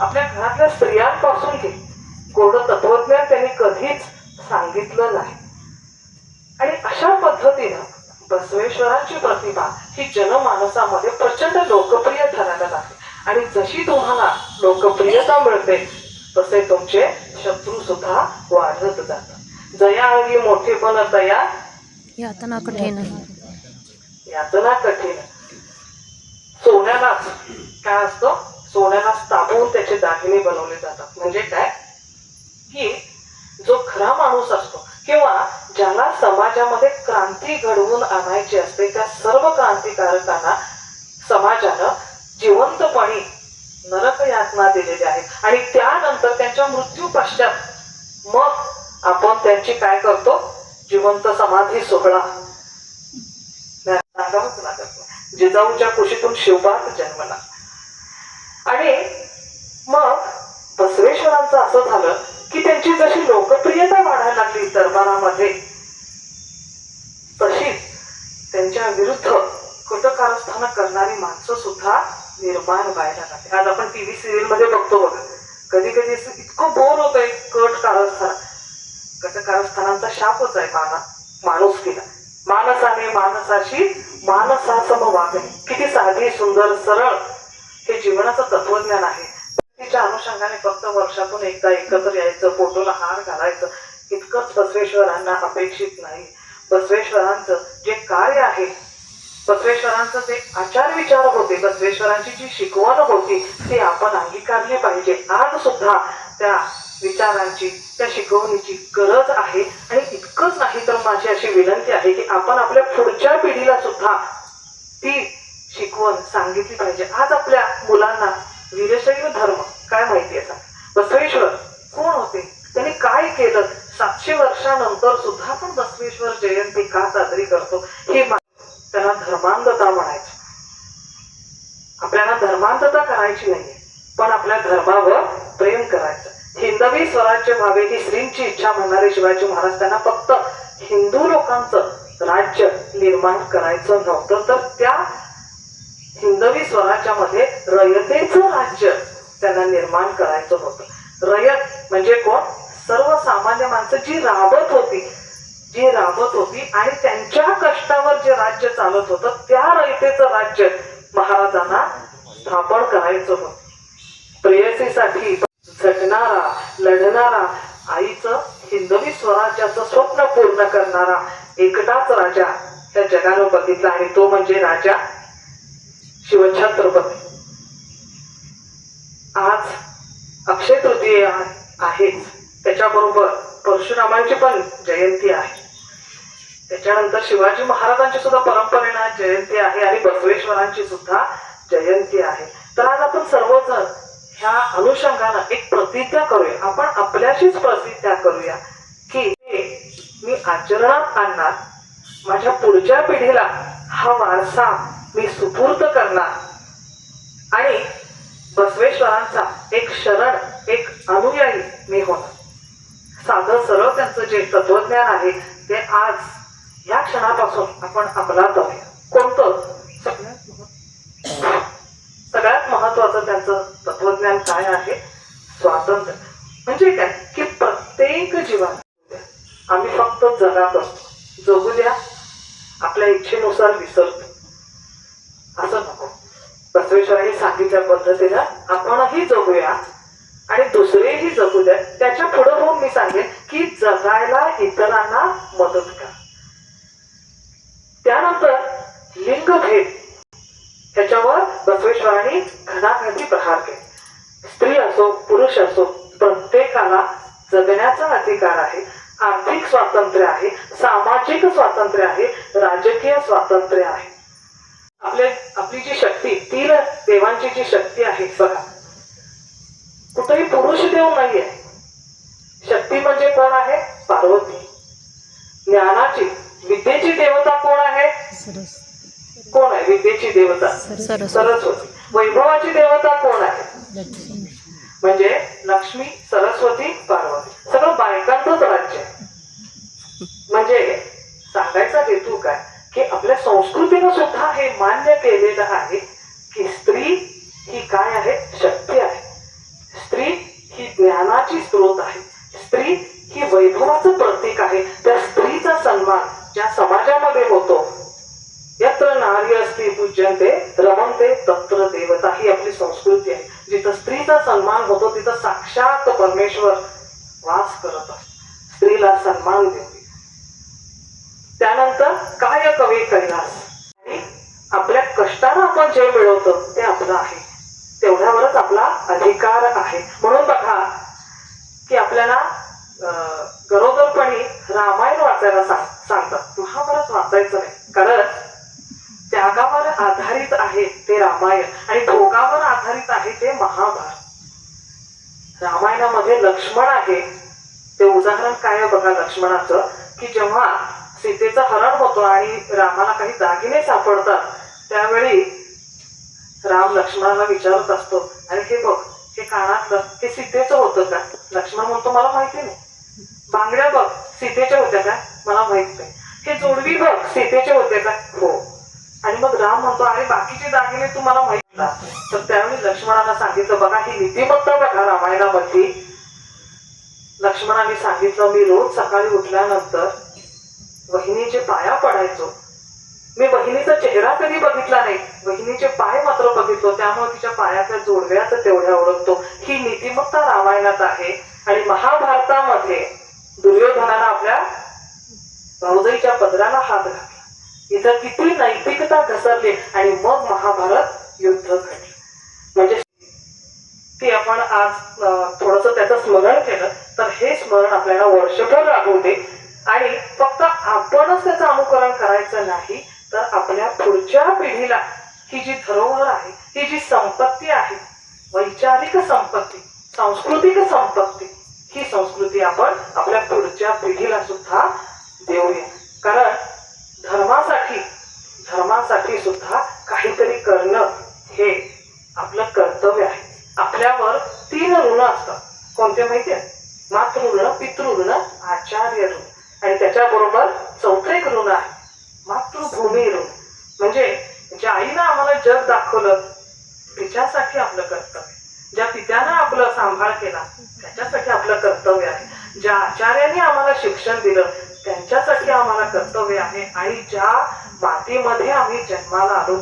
आपल्या घरातल्या स्त्रियांपासून घे, गोड तत्वज्ञान त्यांनी कधीच सांगितलं नाही. आणि अशा पद्धतीनं बसवेश्वरांची प्रतिभा ही जनमानसामध्ये प्रचंड लोकप्रिय ठरायला लागली. आणि जशी तुम्हाला लोकप्रियता मिळते तसे तुमचे शत्रू सुद्धा वाढत जातात. जया अंगी मोठेपण तया यातना कठीण. यातना कठीण. सोन्यालाच काय असतं, सोन्यालाच ताबवून त्याचे दागिने बनवले जातात. म्हणजे काय की जो खरा माणूस असतो किंवा ज्याला समाजामध्ये क्रांती घडवून आणायची असते, त्या सर्व क्रांतिकारकांना समाजानं जिवंतपणी नरक यातना दिलेल्या आहेत. आणि त्यानंतर त्यांच्या मृत्यू पश्चात मग आपण त्यांची काय करतो, जिवंत समाधी सोहळा सांगावंच लागत नाही. जिजाऊच्या कुशीतून शिवबात जन्मला. आणि मग बसवेश्वरांचं असं झालं की त्यांची जशी लोकप्रियता वाढायला लागली दरबारामध्ये, तशीच त्यांच्या विरुद्ध कटकारस्थान करणारी माणसं सुद्धा निर्माण व्हायला लागली. आज आपण टीव्ही सिरियल मध्ये बघतो बघा, कधी कधी इतकं बोर होतंय. कटकारस्थानांचा शापच आहे माणूस केला. माणसाने माणसाशी माणसासम वागणे. किती साधी सुंदर सरळ हे जीवनाचं तत्वज्ञान आहे. तिच्या अनुषंगाने फक्त वर्षातून एकदा एकत्र यायचं, फोटोला हार घालायचं इतकंच बसवेश्वरांना अपेक्षित नाही. बसवेश्वरांचं जे कार्य आहे, बसवेश्वरांचं जे आचार विचार होते, बसवेश्वरांची जी शिकवण होती ती आपण अंगीकारली पाहिजे. आज सुद्धा त्या विचारांची, त्या शिकवणीची गरज आहे. आणि इतकंच नाही तर माझी अशी विनंती आहे की आपण आपल्या पुढच्या पिढीला सुद्धा ती शिकवण सांगितली पाहिजे. आज आपल्या मुलांना वीरशैव धर्म काय माहिती आहे? बसवेश्वर कोण होते, त्यांनी काय केलं, 700 वर्षानंतर सुद्धा आपण बसवेश्वर जयंती का साजरी करतो हे त्यांना धर्मांधता म्हणायची. आपल्याला धर्मांधता करायची नाहीये, पण आपल्या धर्मावर प्रेम करायचं. हिंदवी स्वराज्य व्हावे ही श्रींची इच्छा म्हणणारे शिवाजी महाराज त्यांना फक्त हिंदू लोकांचं राज्य निर्माण करायचं नव्हतं, तर त्या हिंदवी स्वराज्यामध्ये रयतेचं राज्य त्यांना निर्माण करायचं होतं. रयत म्हणजे कोण? सर्वसामान्य माणसं जी राबत होती आणि त्यांच्या कष्टावर जे राज्य चालत होतं, त्या रयतेचं राज्य महाराजांना स्थापन करायचं होतं. प्रेयसीसाठी झटणारा, लढणारा, आईचं हिंदवी स्वराज्याचं स्वप्न पूर्ण करणारा एकटाच राजा त्या जगानं बघितला आणि तो म्हणजे राजा शिवछत्रपती. आज अक्षय तृतीया आहेच, त्याच्याबरोबर परशुरामांची पण जयंती आहे. त्याच्यानंतर शिवाजी महाराजांची सुद्धा परंपरेनं जयंती आहे आणि बसवेश्वरांची सुद्धा जयंती आहे. तर आज आपण सर्वजण ह्या अनुषंगानं एक प्रतिज्ञा करूया. आपण आपल्याशीच प्रतिज्ञा करूया की मी आचरणात आणणार, माझ्या पुढच्या पिढीला हा वारसा मी सुपूर्द करणार आणि बसवेश्वरांचा एक शरण, एक अनुयायी मी होणार. साधं सरळ त्यांचं जे तत्वज्ञान आहे ते आज या क्षणापासून आपण अंमलात आणूया. कोणतं? सगळ्यात महत्वाचं त्यांचं तत्वज्ञान काय आहे? स्वातंत्र्य. म्हणजे काय की प्रत्येक जीवन आम्ही फक्त जगात असतो, जगू द्या, आपल्या इच्छेनुसार विसरतो असं नको. बसवेश्वरांनी सांगितल्या पद्धतीनं आपणही जगूया आणि दुसरेही जगू द्या. त्याच्या पुढे होऊन मी सांगेन की जगायला इतरांना मदत करा. त्यानंतर लिंगभेद त्याच्यावर बसवेश्वरांनी घणाघाती प्रहार केले. स्त्री असो पुरुष असो प्रत्येकाला जगण्याचा अधिकार आहे. आर्थिक स्वातंत्र्य आहे, सामाजिक स्वातंत्र्य आहे, राजकीय स्वातंत्र्य आहे. आपली जी शक्ती, तीन देवांची जी शक्ती आहे बघा, कुठेही पुरुष देव नाहीये. शक्ती म्हणजे कोण आहे? पार्वती. ज्ञानाची, विद्येची देवता कोण आहे? कोण आहे विद्येची देवता? सरस्वती. वैभवाची देवता कोण आहे? म्हणजे लक्ष्मी, सरस्वती, पार्वती. सगळं बायकांचंच राज्य आहे. म्हणजे सांगायचा हेतू काय की आपल्या संस्कृतीनं सुद्धा हे मान्य केलेलं आहे की स्त्री ही काय आहे? शक्ती आहे. जिथं स्त्रीचा सन्मान होतो तिथं साक्षात परमेश्वर वास करत असतो. स्त्रीला सन्मान देऊ. त्यानंतर काय कवी कैलास. आणि आपल्या कष्टानं आपण जे मिळवतो ते आपलं आहे, तेवढ्यावरच आपला अधिकार आहे. म्हणून बघा की आपल्याला गरोदरपणी रामायण वाचायला सांगतात, महाभारत वाचायचं नाही. कारण त्यागावर आधारित आहे ते रामायण आणि भोगावर आधारित आहे ते महाभारत. रामायणामध्ये लक्ष्मण आहे, ते उदाहरण काय आहे बघा लक्ष्मणाचं, की जेव्हा सीतेचं हरण होतं आणि रामाला काही दागिने सापडतात त्यावेळी राम लक्ष्मणाला विचारत असतो, अरे हे बघ, हे कानातलं हे सीतेचं होतं का? लक्ष्मण म्हणतो मला माहिती नाही. बांगड्या बघ सीतेच्या होत्या का? मला माहित नाही. हे जोडवी बघ सीतेचे होते का? हो. आणि मग राम म्हणतो अरे बाकीचे दागिने तुम्हाला माहित ना? तर त्यावेळी लक्ष्मणाला सांगितलं, बघा ही नीतिमत्ता बघा रामायणामध्ये. लक्ष्मणाने सांगितलं, मी रोज सकाळी उठल्यानंतर वहिनीचे पाया पडायचो. मी वहिनीचा चेहरा कधी बघितला नाही, वहिनीचे पाय मात्र बघितलो, त्यामुळे तिच्या पायाच्या जोडव्याच तेवढ्या ओळखतो. ही नीतिमत्ता रामायणात आहे. आणि महाभारतामध्ये दुर्योधनाला आपल्या भाऊजाईच्या पदराला हात घातला. इथं किती नैतिकता घसरली आणि मग महाभारत युद्ध घडलं. म्हणजे की आपण आज थोडस त्याचं स्मरण केलं तर हे स्मरण आपल्याला वर्षभर राहू दे. आणि फक्त आपणच त्याचं अनुकरण करायचं नाही, तर आपल्या पुढच्या पिढीला ही जी धरोहर आहे, ही जी संपत्ती आहे, वैचारिक संपत्ती, सांस्कृतिक संपत्ती, ही संस्कृती आपण आपल्या पुढच्या पिढीला सुद्धा देऊया. कारण धर्मासाठी सुद्धा काहीतरी करणं हे आपलं कर्तव्य आहे. आपल्यावर 3 ऋण असतात. कोणते माहिती आहे? मातृऋण, पितृऋण, आचार्य ऋण. आणि त्याच्याबरोबर 4थं एक ऋण आहे, मातृभूमी ऋण. म्हणजे ज्या आईनं आम्हाला जग दाखवलं तिच्यासाठी आपलं कर्तव्य, ज्या पित्यानं आपलं सांभाळ केला त्याच्यासाठी आपलं कर्तव्य आहे, ज्या आचार्याने आम्हाला शिक्षण दिलं त्यांच्यासाठी आम्हाला कर्तव्य आहे, आणि ज्या मातीमध्ये आम्ही जन्माला आलो